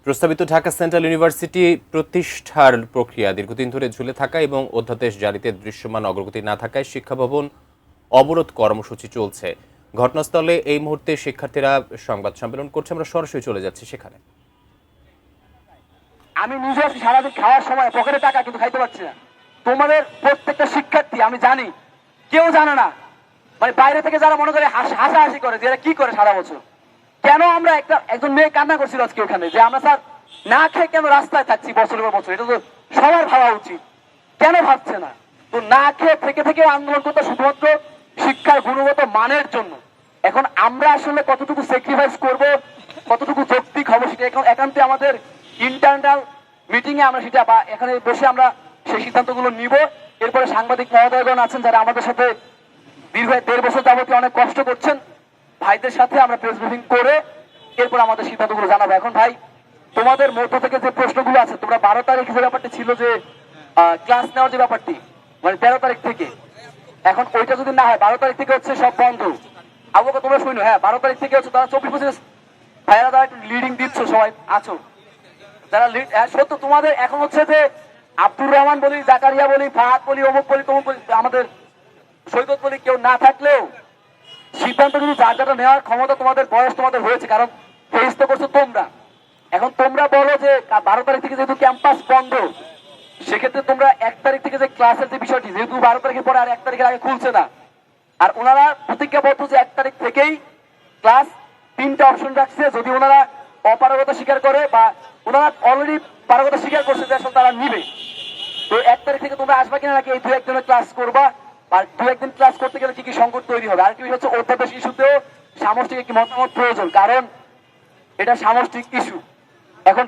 প্রস্তাবিত Dhaka central university প্রতিষ্ঠার প্রক্রিয়া দীর্ঘদিন ধরে ঝুলে থাকা এবং অধ্যাদেশ জারিতে দৃশ্যমান অগ্রগতি না থাকায় শিক্ষা ভবন অবরোধ কর্মসূচি চলছে। ঘটনাস্থলে এই মুহূর্তে শিক্ষার্থীরা সংবাদ সম্মেলন করছে, আমরা সরাসরি চলে যাচ্ছি সেখানে। আমি নিজে আছি, সারাদিন খাওয়ার সময় পকেটে টাকা কিন্তু খাইতে পারছি না। তোমাদের প্রত্যেকটা শিক্ষার্থী আমি জানি, কেউ জানে না, মানে বাইরে থেকে যারা মনে করে হাসাহাসি করে যে এরা কি করে সারা বছর। কেন আমরা একজন মেয়ে কান্না করছিল আজকে ওখানে যে আমরা স্যার না খেয়ে কেন রাস্তায় থাকছি বছরের পর বছর, এটা তো সবার ভাবা উচিত। কেন ভাবছে না? তো না খেয়ে থেকে আন্দোলন করতে শুধুমাত্র শিক্ষার গুণগত মানের জন্য। এখন আমরা আসলে কতটুকু স্যাক্রিফাইস করব, কতটুকু যৌক্তিক হবো, সেটা এখন একান্তে আমাদের ইন্টারনাল মিটিং এ আমরা সেটা বা এখানে বসে আমরা সেই সিদ্ধান্তগুলো নিব। এরপরে সাংবাদিক মহোদয়গণ আছেন যারা আমাদের সাথে দীর্ঘ 1.5 বছর যাবতীয় অনেক কষ্ট করছেন, ভাইদের সাথে আমরা প্রেস ব্রিফিং করে এরপর আমাদের সিদ্ধান্তগুলো জানাবো। এখন ভাই, তোমাদের মধ্য থেকে যে প্রশ্নগুলো আছে, তোমরা 12 তারিখ যে ব্যাপারটি ছিল যে ক্লাস নেওয়ার যে ব্যাপারটি, মানে 13 তারিখ থেকে, এখন ওইটা যদি না হয় 12 তারিখ থেকে হচ্ছে সব বন্ধ। আবহাওয়া তোমরা শুনো, হ্যাঁ 12 তারিখ থেকে হচ্ছে তারা 24-25 ভাইরা তারা একটু লিডিং দিচ্ছ, সবাই আছো যারা লিড। সত্য তোমাদের এখন হচ্ছে যে আব্দুর রহমান বলি, জাকারিয়া বলি, ফাহাদ বলি, অমুক বলি, তমুক বলি, আমাদের সৈকত বলি, কেউ না থাকলেও সিদ্ধান্ত কিন্তু যার যারা নেওয়ার ক্ষমতা, তোমাদের বয়স তোমাদের হয়েছে, কারণ ফেস তো করছো তোমরা। এখন তোমরা বলো যে 12 তারিখ থেকে যেহেতু ক্যাম্পাস বন্ধ, সেক্ষেত্রে তোমরা 1 তারিখ থেকে যে ক্লাসের যে বিষয়টি, যেহেতু 12 তারিখের পরে আর 1 তারিখের আগে খুলছে না, আর ওনারা প্রতিজ্ঞাবদ্ধ যে 1 তারিখ থেকেই ক্লাস, 3টা অপশন রাখছে। যদি ওনারা অপারগতা স্বীকার করে বা ওনারা অলরেডি পারগতা স্বীকার করছে যে আসলে তারা নিবে, তো 1 তারিখ থেকে তোমরা আসবা কিনা, নাকি এই 2-1 দিনের ক্লাস করবা, আর 2-1 দিন ক্লাস করতে গেলে কি কি সংকট তৈরি হবে। আর কি হচ্ছে অধ্যাদেশ ইস্যুতেও সামষ্টিক একটি মতামত প্রয়োজন, কারণ এটা সামষ্টিক ইস্যু। এখন